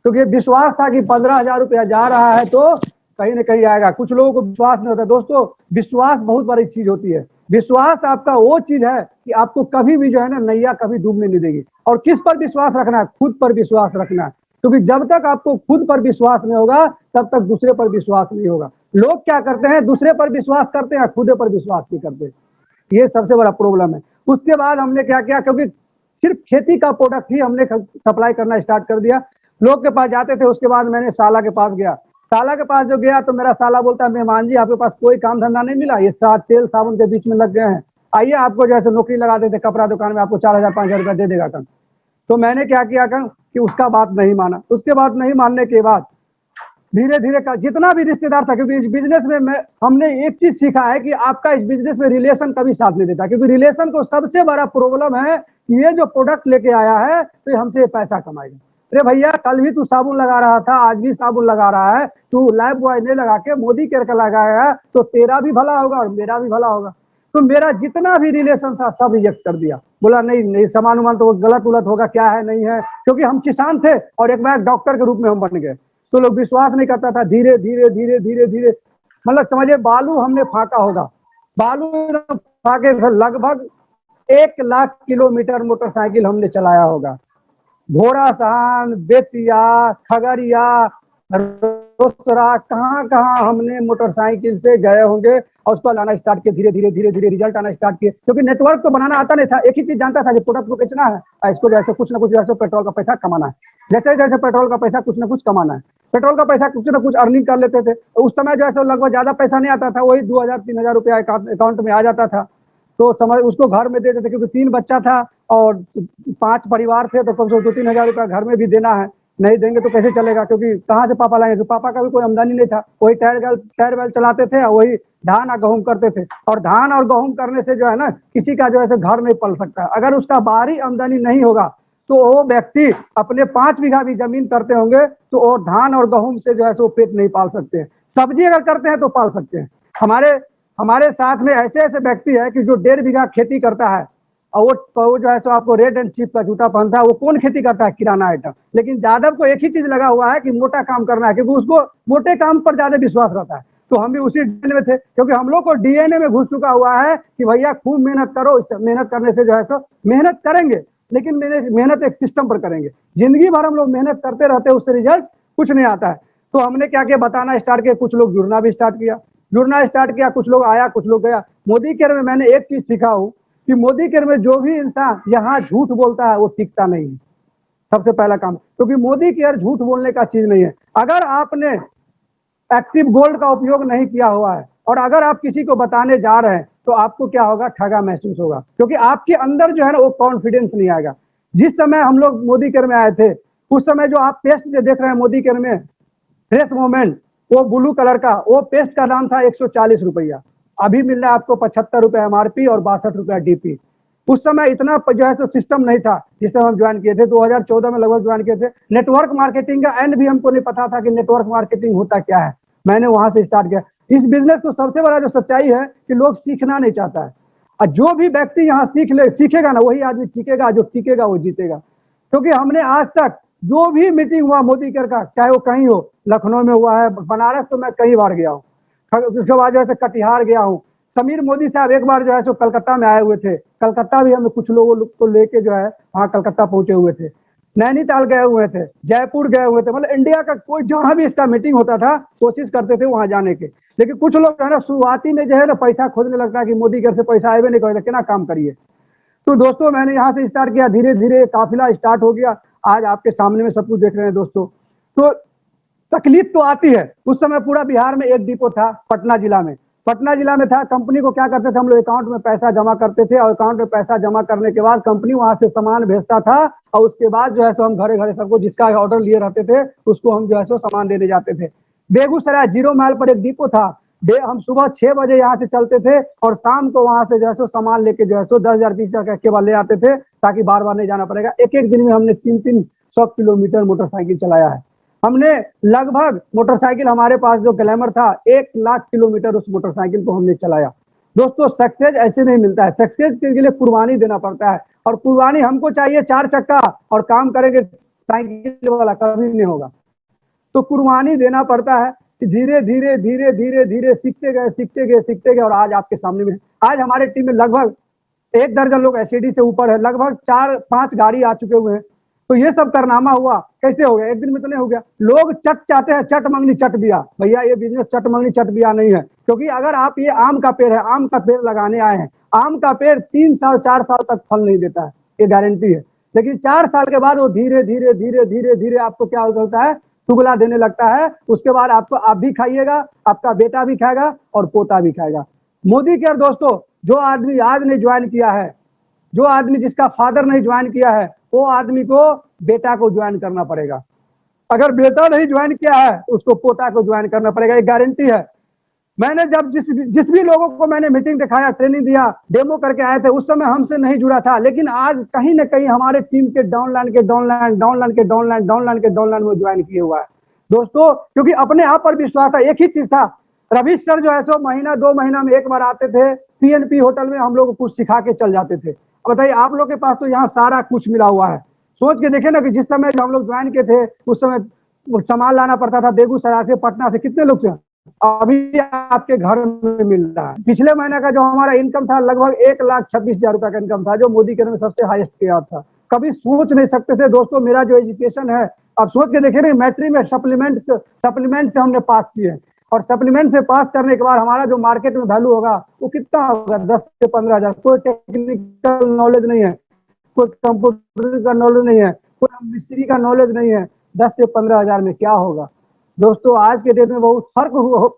क्योंकि विश्वास था कि 15,000 रुपया जा रहा है तो कहीं ना कहीं आएगा। कुछ लोगों को विश्वास नहीं होता। दोस्तों विश्वास बहुत बड़ी चीज होती है। विश्वास आपका वो चीज है कि आपको कभी भी जो है ना नैया कभी डूबने नहीं देगी। और किस पर विश्वास रखना है, खुद पर विश्वास रखना है, क्योंकि जब तक आपको खुद पर विश्वास नहीं होगा तब तक दूसरे पर विश्वास नहीं होगा। लोग क्या करते हैं, दूसरे पर विश्वास करते हैं, खुद पर विश्वास नहीं करते। ये सबसे बड़ा प्रॉब्लम है। उसके बाद हमने क्या किया, क्योंकि सिर्फ खेती का प्रोडक्ट ही हमने सप्लाई करना स्टार्ट कर दिया। लोग के पास जाते थे। उसके बाद मैंने साला के पास गया। साला के पास जो गया तो मेरा साला बोलता है, मेहमान जी आपके पास कोई काम धंधा नहीं मिला, ये तेल साबुन के बीच में लग गए हैं, आइए आपको जैसे नौकरी लगा देते कपड़ा दुकान में, आपको 4,000-5,000 रुपया दे देगा कल। तो मैंने क्या किया कि उसका बात नहीं माना। उसके बाद नहीं मानने के बाद धीरे धीरे का जितना भी रिश्तेदार था, क्योंकि इस बिजनेस में हमने एक चीज सीखा है कि आपका इस बिजनेस में रिलेशन कभी साथ नहीं देता, क्योंकि रिलेशन को सबसे बड़ा प्रॉब्लम है कि ये जो प्रोडक्ट लेके आया है तो ये हमसे पैसा कमाएगा। अरे भैया, कल भी तू साबुन लगा रहा था, आज भी साबुन लगा रहा है, तू लाइफ बॉय नहीं लगा के मोदी केयर का लगाया तो तेरा भी भला होगा और मेरा भी भला होगा। तो मेरा जितना भी रिलेशन था सब रिजेक्ट कर दिया, बोला नहीं नहीं, सामान उमान तो गलत उलट होगा, क्या है नहीं है, क्योंकि हम किसान थे और एक बार डॉक्टर के रूप में हम बन गए। तो लोग विश्वास नहीं करता था। धीरे धीरे धीरे धीरे धीरे मतलब समझिए बालू हमने फाका होगा, बालू फाके लगभग 1 लाख किलोमीटर मोटरसाइकिल हमने चलाया होगा। घोड़ासान, बेतिया, खगड़िया, रोसड़ा, कहाँ कहाँ हमने मोटरसाइकिल से गए होंगे और उस पर लाना स्टार्ट किए। धीरे धीरे धीरे धीरे रिजल्ट आना स्टार्ट किए, क्योंकि नेटवर्क तो बनाना आता नहीं था। एक ही चीज जानता था कि प्रोडक्ट को बेचना है, इसको जैसे कुछ ना कुछ जैसे पेट्रोल का पैसा कमाना है, जैसे जैसे पेट्रोल का पैसा कुछ ना कुछ कमाना है, पेट्रोल का पैसा कुछ ना कुछ अर्निंग कर लेते थे। उस समय जो है लगभग ज्यादा पैसा नहीं आता था, वही 2000-3000 रुपया अकाउंट में आ जाता था। तो समझ उसको घर में दे देते, क्योंकि 3 बच्चा था और 5 परिवार थे, तो कम से कम 2-3 हजार रुपया घर में भी देना है। नहीं देंगे तो कैसे चलेगा, क्योंकि कहाँ से पापा लाएंगे, पापा का भी कोई आमदनी नहीं था। वही टायर बैल चलाते थे, वही धान और गेहूं करते थे। और धान और गेहूं करने से जो है ना, किसी का जो है घर नहीं पल सकता। अगर उसका बाहरी आमदनी नहीं होगा तो वो व्यक्ति अपने 5 बीघा भी जमीन करते होंगे तो वो धान और गेहूं से जो है वो पेट नहीं पाल सकते। सब्जी अगर करते हैं तो पाल सकते हैं। हमारे साथ में ऐसे ऐसे व्यक्ति है कि जो 1.5 बीघा खेती करता है और वो जो है सो आपको रेड एंड चीप का जूता पहनता है। वो कौन खेती करता है? किराना आइटम। लेकिन यादव को एक ही चीज लगा हुआ है कि मोटा काम करना है, क्योंकि उसको मोटे काम पर ज्यादा विश्वास रहता है। तो हम भी उसी डीएनए में थे, क्योंकि हम लोग को डीएनए में घुस चुका हुआ है कि भैया खूब मेहनत करो। मेहनत करने से जो है सो मेहनत करेंगे, लेकिन मेहनत एक सिस्टम पर करेंगे। जिंदगी भर हम लोग मेहनत करते रहते हैं, उससे रिजल्ट कुछ नहीं आता है। तो हमने क्या किया, बताना स्टार्ट किया। कुछ लोग जुड़ना भी स्टार्ट किया, कुछ लोग आया, कुछ लोग गया। मोदी केयर में मैंने एक चीज सीखा हूं कि मोदी केयर में जो भी इंसान यहाँ झूठ बोलता है वो टिकता नहीं है। सबसे पहला काम, क्योंकि मोदी केयर झूठ बोलने का चीज नहीं है। अगर आपने एक्टिव गोल्ड का उपयोग नहीं किया हुआ है और अगर आप किसी को बताने जा रहे हैं तो आपको क्या होगा, ठगा महसूस होगा, क्योंकि आपके अंदर जो है ना वो कॉन्फिडेंस नहीं आएगा। जिस समय हम लोग मोदी केयर में आए थे, उस समय जो आप पेस्ट देख रहे हैं मोदी केयर में, फ्रेश मोमेंट, वो ब्लू कलर का, वो पेस्ट का दाम था 140 रुपया। अभी मिल रहा है आपको 75 रुपया एमआरपी और 62 रुपया डीपी। उस समय इतना जो है तो सिस्टम नहीं था जिस समय हम ज्वाइन किए थे। 2014 में लगभग ज्वाइन किए थे। नेटवर्क मार्केटिंग का एंड भी हमको नहीं पता था कि नेटवर्क मार्केटिंग होता क्या है। मैंने वहां से स्टार्ट किया। इस बिजनेस को सबसे बड़ा जो सच्चाई है कि लोग सीखना नहीं चाहता है, और जो भी व्यक्ति यहाँ सीखेगा ना, वही आदमी टीकेगा, जो टीकेगा वो जीतेगा। क्योंकि हमने आज तक जो भी मीटिंग हुआ मोदी केयर का, चाहे वो कहीं हो, लखनऊ में हुआ है, बनारस तो मैं कई बार गया हूँ, उसके बाद जो है कटिहार गया हूँ। समीर मोदी साहब एक बार जो है सो कलकत्ता में आए हुए थे। कलकत्ता भी हम कुछ लोगों को लेके जो है वहाँ कलकत्ता पहुंचे हुए थे। नैनीताल गए हुए थे, जयपुर गए हुए थे। मतलब इंडिया का कोई जहां भी इसका मीटिंग होता था कोशिश करते थे वहां जाने के। लेकिन कुछ लोग जो है ना शुरुआती में जो है ना पैसा खोजने लगता है कि मोदी केयर से पैसा आए नहीं करेगा, क्या काम करिए। तो दोस्तों मैंने यहाँ से स्टार्ट किया, धीरे धीरे काफिला स्टार्ट हो गया। आज आपके सामने में सब कुछ देख रहे हैं दोस्तों। तो तकलीफ तो आती है। उस समय पूरा बिहार में एक डिपो था, पटना जिला में था। कंपनी को क्या करते थे, हम लोग अकाउंट में पैसा जमा करते थे और अकाउंट में पैसा जमा करने के बाद कंपनी वहां से सामान भेजता था और उसके बाद जो है सो हम घरे घरे सबको जिसका ऑर्डर लिए रहते थे उसको हम जो है सो सामान देने जाते थे। बेगूसराय 0 माइल पर एक डिपो था। हम सुबह 6 बजे यहाँ से चलते थे और शाम को वहां से जो है सो सामान लेके जो है सो 10,000 20,000 के बाद ले आते थे, ताकि बार बार नहीं जाना पड़ेगा। एक एक दिन में हमने 300 किलोमीटर मोटरसाइकिल चलाया है। हमने लगभग मोटरसाइकिल, हमारे पास जो ग्लैमर था, 1 लाख किलोमीटर उस मोटरसाइकिल को हमने चलाया। दोस्तों सक्सेस ऐसे नहीं मिलता है, सक्सेस के लिए कुर्बानी देना पड़ता है। और कुर्बानी हमको चाहिए 4 चक्का और काम करेंगे साइकिल वाला, कभी नहीं होगा। तो कुर्बानी देना पड़ता है। धीरे धीरे धीरे धीरे धीरे सीखते गए और आज आपके सामने में, आज हमारे टीम में लगभग 1 दर्जन लोग एसईडी से ऊपर है, लगभग 4-5 गाड़ी आ चुके हुए हैं। तो ये सब कारनामा हुआ, कैसे हो गया? एक दिन में तो नहीं हो गया। लोग चट चाहते हैं, चट मंगनी चट बिया। भैया ये बिजनेस चट मंगनी चट बिया नहीं है, क्योंकि अगर आप ये आम का पेड़ है, आम का पेड़ लगाने आए हैं, आम का पेड़ 3 साल 4 साल तक फल नहीं देता है, ये गारंटी है। लेकिन 4 साल के बाद वो धीरे धीरे धीरे धीरे धीरे आपको क्या होता है, चुगला देने लगता है। उसके बाद आपको, आप भी खाइएगा, आपका बेटा भी खाएगा और पोता भी खाएगा। मोदी केयर दोस्तों, जो आदमी आज नहीं ज्वाइन किया है, जो आदमी जिसका फादर नहीं ज्वाइन किया है, वो आदमी को बेटा को ज्वाइन करना पड़ेगा। अगर बेटा नहीं ज्वाइन किया है तो उसको पोता को ज्वाइन करना पड़ेगा, एक गारंटी है। मैंने जब जिस भी लोगों को मैंने मीटिंग दिखाया, ट्रेनिंग दिया, डेमो करके आए थे, उस समय हमसे नहीं जुड़ा था, लेकिन आज कहीं ना कहीं हमारे टीम के डाउनलाइन के डाउनलाइन डाउनलाइन के डाउनलाइन डाउनलाइन के डाउनलाइन में ज्वाइन किए हुआ है दोस्तों, क्योंकि अपने आप पर विश्वास था। एक ही चीज था, रवि सर जो है सो महीना 2 महीना में एक बार आते थे, पीएनपी होटल में हम लोग को कुछ सिखा के चल जाते थे। बताइए आप लोग के पास तो यहाँ सारा कुछ मिला हुआ है। सोच के देखिए ना कि जिस समय हम लोग ज्वाइन किए थे उस समय सामान लाना पड़ता था बेगूसराय से, पटना से, कितने लोग थे, अभी आपके घर में मिल रहा है। पिछले महीने का जो हमारा इनकम था लगभग 1,26,000 रुपए का इनकम था, जो मोदी के में सबसे हाईएस्ट किया था। कभी सोच नहीं सकते थे दोस्तों, मेरा जो एजुकेशन है, अब सोच के देखिए ना, मैट्रिक में सप्लीमेंट से हमने पास किए, और सप्लीमेंट से पास करने के बाद हमारा जो मार्केट में वैल्यू होगा वो कितना होगा, 10 से 15,000। कोई टेक्निकल नॉलेज नहीं है, कोई कंप्यूटर का नॉलेज नहीं है, कोई मिस्त्री का नॉलेज नहीं है, 10 से 15,000 में क्या होगा दोस्तों। आज के डेट में बहुत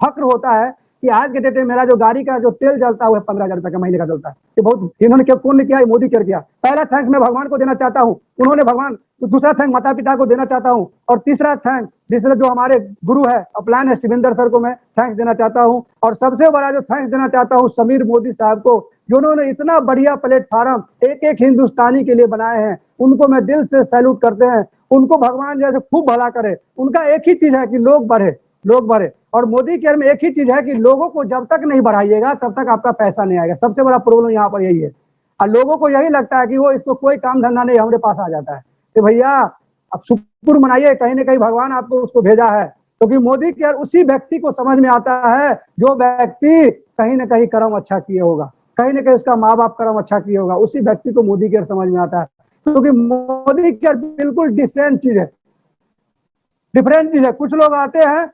फक्र होता है कि आज के डेट में मेरा जो गाड़ी का जो तेल जलता है वो 15,000 रुपए का महीने का जलता है। ये बहुत इन्होंने क्या, कौन ने किया, मोदी कर किया। पहला थैंक्स मैं भगवान को देना चाहता हूँ, उन्होंने भगवान, दूसरा थैंक माता पिता को देना चाहता हूँ, और तीसरा थैंक दूसरे जो हमारे गुरु है अपलाइन है शिविंदर सर को मैं थैंक्स देना चाहता हूँ। और सबसे बड़ा जो थैंक्स देना चाहता हूँ समीर मोदी साहब को, जिन्होंने इतना बढ़िया प्लेटफॉर्म एक एक हिंदुस्तानी के लिए बनाए हैं, उनको मैं दिल से सैल्यूट करते हैं। उनको भगवान जैसे खूब भला करे। उनका एक ही चीज है कि लोग बढ़े, लोग बढ़े। और मोदी केयर में एक ही चीज है कि लोगों को जब तक नहीं बढ़ाइएगा तब तक आपका पैसा नहीं आएगा। सबसे बड़ा प्रॉब्लम यहाँ पर यही है। और लोगों को यही लगता है कि वो इसको कोई काम धंधा नहीं, हमारे पास आ जाता है। तो भैया अब शुक्र मनाइए, कहीं ना कहीं भगवान आपको उसको भेजा है, क्योंकि मोदी केयर उसी व्यक्ति को समझ में आता है जो व्यक्ति कहीं ना कहीं कर्म अच्छा किए होगा, कहीं ना कहीं उसका माँ बाप कर्म अच्छा किए होगा, उसी व्यक्ति को मोदी केयर समझ में आता है। क्योंकि मोदी केयर बिल्कुल डिफरेंट चीज है, डिफरेंट चीज है। कुछ लोग आते हैं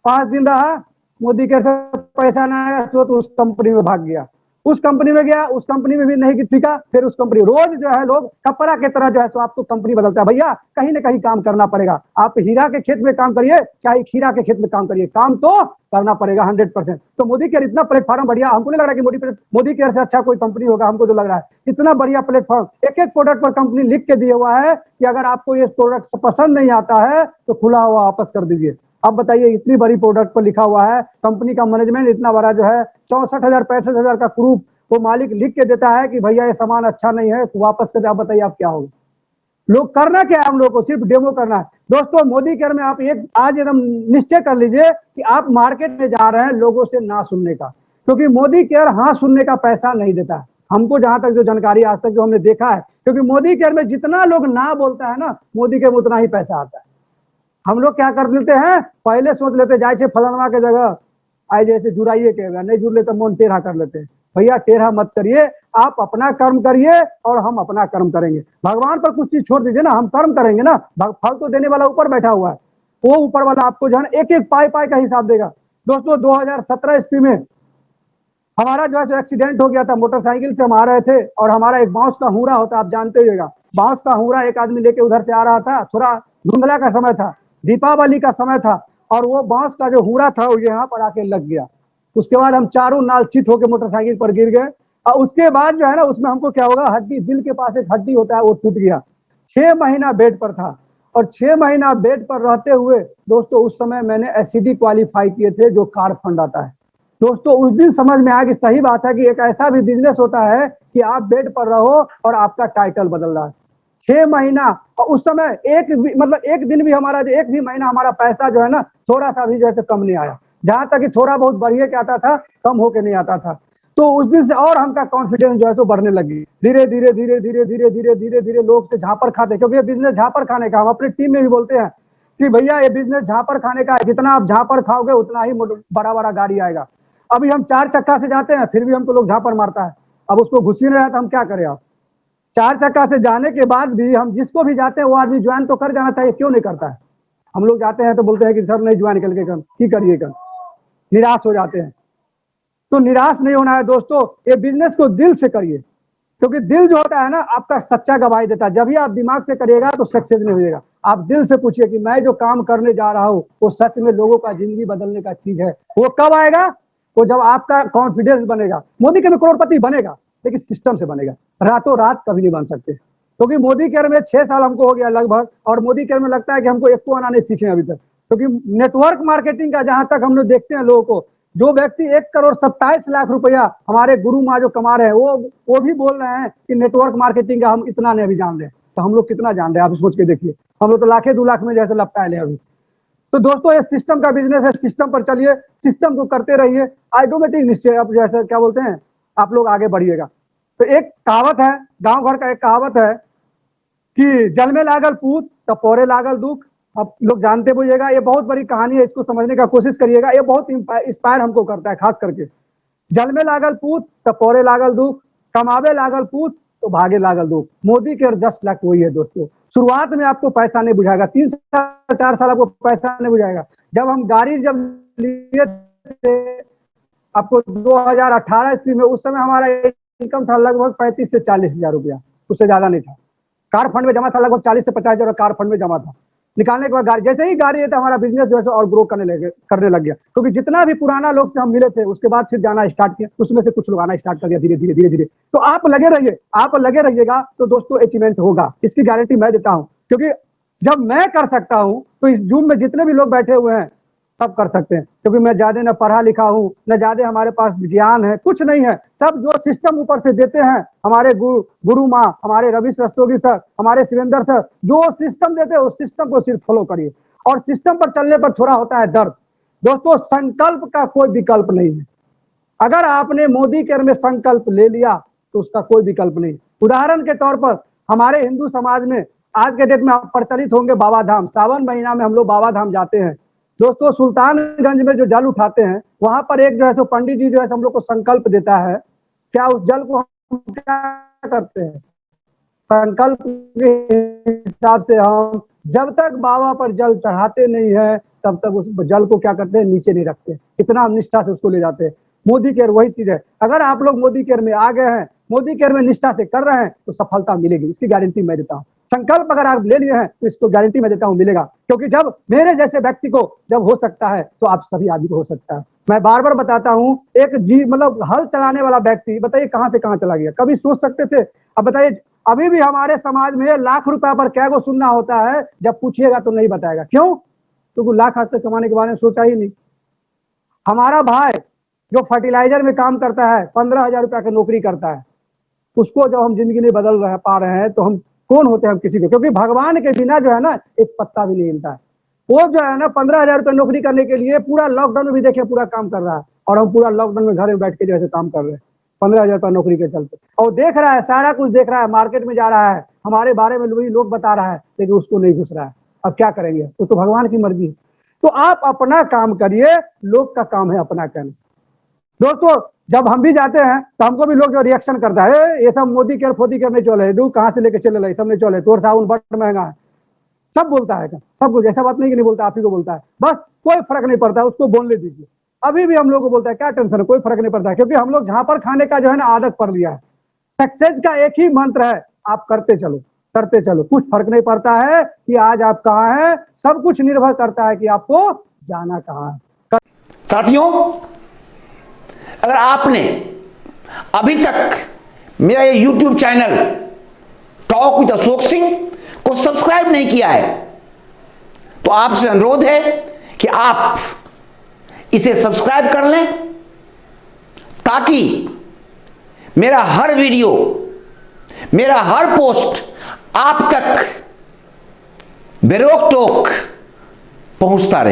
5 दिन रहा, मोदी केयर से पैसा ना आया तो उस कंपनी में भाग गया, उस कंपनी में गया, उस कंपनी में भी नहीं टिका, फिर उस कंपनी, रोज जो है लोग कपड़ा की तरह जो है सो आपको कंपनी बदलता है। भैया कहीं ना कहीं काम करना पड़ेगा। आप हीरा के खेत में काम करिए चाहे खीरा के खेत में काम करिए, काम तो करना पड़ेगा 100%। तो मोदी केयर इतना प्लेटफॉर्म बढ़िया, हमको नहीं लग रहा कि मोदी केयर से अच्छा कोई कंपनी होगा। हमको जो लग रहा है इतना बढ़िया प्लेटफॉर्म, एक एक प्रोडक्ट पर कंपनी लिख के दिया हुआ है कि अगर आपको ये प्रोडक्ट पसंद नहीं आता है तो खुला हुआ वापस कर दीजिए। अब बताइए इतनी बड़ी प्रोडक्ट पर लिखा हुआ है, कंपनी का मैनेजमेंट इतना बड़ा जो है, 64,000 65,000 का ग्रुप, वो मालिक लिख के देता है कि भैया ये सामान अच्छा नहीं है तो वापस कर दे। आप बताइए आप क्या होगा। लोग करना क्या है, हम लोग को सिर्फ डेमो करना है। दोस्तों मोदी केयर में आप एक आज एकदम निश्चय कर लीजिए कि आप मार्केट में जा रहे हैं लोगों से ना सुनने का, क्योंकि मोदी केयर हाँ सुनने का पैसा नहीं देता है। हमको जहां तक जो जानकारी आज तक जो हमने देखा है, क्योंकि मोदी केयर में जितना लोग ना बोलता है ना, मोदी केयर में उतना ही पैसा आता है। हम लोग क्या कर लेते हैं, पहले सोच लेते जाए फलानवा के जगह आए जैसे जुड़ाइए के, नहीं जुड़ ले तो मन टेढ़ा कर लेते हैं। भैया टेढ़ा मत करिए, आप अपना कर्म करिए और हम अपना कर्म करेंगे। भगवान पर कुछ चीज छोड़ दीजिए ना, हम कर्म करेंगे ना, फल तो देने वाला ऊपर बैठा हुआ है, वो ऊपर वाला आपको जो है एक एक पाई पाई का हिसाब देगा। दोस्तों 2017 ईस्वी में हमारा जो है एक्सीडेंट हो गया था, मोटरसाइकिल से हम आ रहे थे और हमारा एक बांस का हुरा होता, आप जानते होगा बांस का हुरा, एक आदमी लेके उधर से आ रहा था, थोड़ा धुंधला का समय था, दीपावली का समय था, और वो बांस का जो हुरा था वो यहाँ पर आके लग गया। उसके बाद हम चारों नालचित होकर मोटरसाइकिल पर गिर गए, और उसके बाद जो है ना उसमें हमको क्या होगा, हड्डी, दिल के पास एक हड्डी होता है वो टूट गया। 6 महीना बेड पर था, और 6 महीना बेड पर रहते हुए दोस्तों उस समय मैंने एससीडी क्वालिफाई किए थे, जो कार फंड आता है। दोस्तों उस दिन समझ में आया कि सही बात है कि एक ऐसा भी बिजनेस होता है कि आप बेड पर रहो और आपका टाइटल बदल रहा है। 6 महीना, और उस समय एक दिन भी हमारा, एक भी महीना हमारा पैसा जो है ना थोड़ा सा भी जैसे कम नहीं आया, जहां तक कि थोड़ा बहुत बढ़िया के आता था, कम होके नहीं आता था। तो उस दिन से और हमका कॉन्फिडेंस जो है तो बढ़ने लगी। धीरे धीरे धीरे धीरे धीरे धीरे धीरे धीरे लोग से झापर खाते, क्योंकि ये बिजनेस झापर खाने का, हम अपनी टीम में भी बोलते हैं कि भैया ये बिजनेस झापर खाने का है, जितना आप झापर खाओगे उतना ही बड़ा बड़ा गाड़ी आएगा। अभी हम 4 चक्का से जाते हैं फिर भी हमको लोग झापर मारता है, अब उसको घुस ही नहीं रहा था, हम क्या करें। आप 4 चक्का से जाने के बाद भी हम जिसको भी जाते हैं वो आदमी ज्वाइन तो कर जाना चाहिए, क्यों नहीं करता है। हम लोग जाते हैं तो बोलते हैं कि सर नहीं ज्वाइन करके कर, की करिए कर, निराश हो जाते हैं। तो निराश नहीं होना है दोस्तों, ये बिजनेस को दिल से करिए, क्योंकि दिल जो होता है ना आपका सच्चा गवाही देता है। जब भी आप दिमाग से करिएगा तो सक्सेस नहीं होगा। आप दिल से पूछिए कि मैं जो काम करने जा रहा हूँ वो सच में लोगों का जिंदगी बदलने का चीज है। वो कब आएगा, वो जब आपका कॉन्फिडेंस बनेगा। मोदी के भी करोड़पति बनेगा लेकिन सिस्टम से बनेगा, रातों रात कभी नहीं बन सकते। क्योंकि मोदी केयर में 6 साल हमको हो गया लगभग, और मोदी केयर में लगता है कि हमको एक को आना नहीं सीखे अभी तक, क्योंकि नेटवर्क मार्केटिंग का जहां तक हम लोग देखते हैं लोगों को, जो व्यक्ति 1,27,00,000 रुपया हमारे गुरु माँ जो कमा रहे हैं, वो भी बोल रहे हैं कि नेटवर्क मार्केटिंग का हम इतना नहीं भी जान रहे, तो हम लोग कितना जान रहे हैं आप सोच के देखिए। हम लोग तो लाखे 2 लाख में जैसे लपटा ले अभी। तो दोस्तों ये सिस्टम का बिजनेस है, सिस्टम पर चलिए, सिस्टम को करते रहिए, ऑटोमेटिक निश्चय अब जैसे क्या बोलते हैं आप लोग आगे बढ़िएगा। तो एक कहावत है, गांव घर का एक कहावत है कि जल में लागल पूत तब पोरे लागल दुख। आप लोग जानते बुझेगा, ये बहुत बड़ी कहानी है, इसको समझने का कोशिश करिएगा, ये बहुत इंस्पायर हमको करता है खास करके। जल में लागल पूत तब पोरे लागल दुख, कमावे लागल पूत तो भागे लागल दुख। मोदी के जस्ट लाइक वही है दोस्तों। शुरुआत में आपको पैसा नहीं बुझाएगा, 3 साल 4 साल आपको पैसा नहीं बुझाएगा। जब हम गाड़ी जब लिए थे आपको 2018 ईस्वी में, उस समय हमारा इनकम था लगभग 35 से 40 हजार रुपया, उससे ज्यादा नहीं था। कार फंड में जमा था लगभग 40 से 50 हजार कार फंड में जमा था। निकालने के बाद गाड़ी जैसे ही गाड़ी है तो हमारा बिजनेस जो है और ग्रो करने लग गया, क्योंकि जितना भी पुराना लोग से हम मिले थे उसके बाद फिर जाना स्टार्ट किया, उसमें से कुछ लोग आना स्टार्ट कर दिया धीरे धीरे धीरे धीरे। तो आप लगे रहिए, आप लगे रहिएगा तो दोस्तों अचीवमेंट होगा, इसकी गारंटी मैं देता हूं। क्योंकि जब मैं कर सकता हूं तो इस जूम में जितने भी लोग बैठे हुए हैं सब कर सकते हैं, क्योंकि मैं ज्यादा न पढ़ा लिखा हूं, न ज्यादा हमारे पास ज्ञान है, कुछ नहीं है। सब जो सिस्टम ऊपर से देते हैं हमारे गुरु माँ, हमारे रवि रस्तोगी सर, हमारे शिवेंद्र सर, जो सिस्टम देते हैं उस सिस्टम को सिर्फ फॉलो करिए। और सिस्टम पर चलने पर थोड़ा होता है दर्द। दोस्तों संकल्प का कोई विकल्प नहीं है। अगर आपने मोदी केयर में संकल्प ले लिया तो उसका कोई विकल्प नहीं। उदाहरण के तौर पर हमारे हिंदू समाज में आज के डेट में आप प्रचलित होंगे बाबा धाम, सावन महीना में हम लोग बाबा धाम जाते हैं। दोस्तों सुल्तानगंज में जो जल उठाते हैं वहां पर एक जो है सो पंडित जी जो है हम लोग को संकल्प देता है, क्या उस जल को हम क्या करते हैं, संकल्प के हिसाब से हम जब तक बाबा पर जल चढ़ाते नहीं है तब तक उस जल को क्या करते हैं, नीचे नहीं रखते, इतना निष्ठा से उसको ले जाते हैं। मोदी केयर वही चीज है। अगर आप लोग मोदी केयर में आ गए हैं, मोदी केयर में निष्ठा से कर रहे हैं तो सफलता मिलेगी, इसकी गारंटी मैं देता हूँ। संकल्प अगर आप ले लिए हैं तो इसको गारंटी मैं देता हूं मिलेगा, क्योंकि जब मेरे जैसे व्यक्ति को जब हो सकता है तो आप सभी आदमी को हो सकता है। मैं बार बार बताता हूं, एक जी मतलब हल चलाने वाला व्यक्ति बताइए कहां से कहां चला गया, कभी सोच सकते थे? अब बताइए, अभी भी हमारे समाज में लाख रुपया पर क्या को सुनना होता है, जब पूछिएगा तो नहीं बताएगा। क्यों? क्योंकि लाख आज तक कमाने के बारे में सोचा ही नहीं। हमारा भाई जो फर्टिलाइजर में काम करता है, 15,000 रुपया की नौकरी करता है, उसको जब हम जिंदगी नहीं बदल पा रहे हैं तो हम कौन होते हैं हम किसी को? क्योंकि भगवान के बिना जो है ना एक पत्ता भी नहीं हिलता है। वो जो है ना 15,000 रुपये नौकरी करने के लिए पूरा लॉकडाउन में भी देखिए पूरा काम कर रहा है, और हम पूरा लॉकडाउन में घर में बैठ के जो है काम कर रहे हैं 15,000 रुपये नौकरी के चलते। और देख रहा है, सारा कुछ देख रहा है, मार्केट में जा रहा है, हमारे बारे में लोग बता रहा है, लेकिन उसको नहीं घुस रहा है। अब क्या करेंगे? तो भगवान की मर्जी है। तो आप अपना काम करिए, लोग का काम है अपना करना। दोस्तों जब हम भी जाते हैं तो हमको भी लोग जो रिएक्शन करता है, ये सब मोदी केयर फोदी केयर नहीं चले, दू कहां से लेके चले, सब नहीं चले, तोर साबुन बड़ा महंगा है, सब बोलता है। सब कुछ ऐसा बात नहीं कि नहीं बोलता, आप ही को बोलता है, बस कोई फर्क नहीं पड़ता, उसको बोलने दीजिए। अभी भी हम लोग को बोलता है, क्या टेंशन है, कोई फर्क नहीं पड़ता, क्योंकि हम लोग झांपड़ खाने का जो है ना आदत पड़ लिया है। सक्सेस का एक ही मंत्र है, आप करते चलो करते चलो, कुछ फर्क नहीं पड़ता है कि आज आप कहाँ हैं, सब कुछ निर्भर करता है कि आपको जाना कहाँ है। साथियों, अगर आपने अभी तक मेरा ये YouTube channel talk with Ashok Singh को सब्सक्राइब नहीं किया है तो आपसे अनुरोध है कि आप इसे सब्सक्राइब कर लें, ताकि मेरा हर वीडियो, मेरा हर पोस्ट आप तक बेरोक टोक पहुंचता रहे।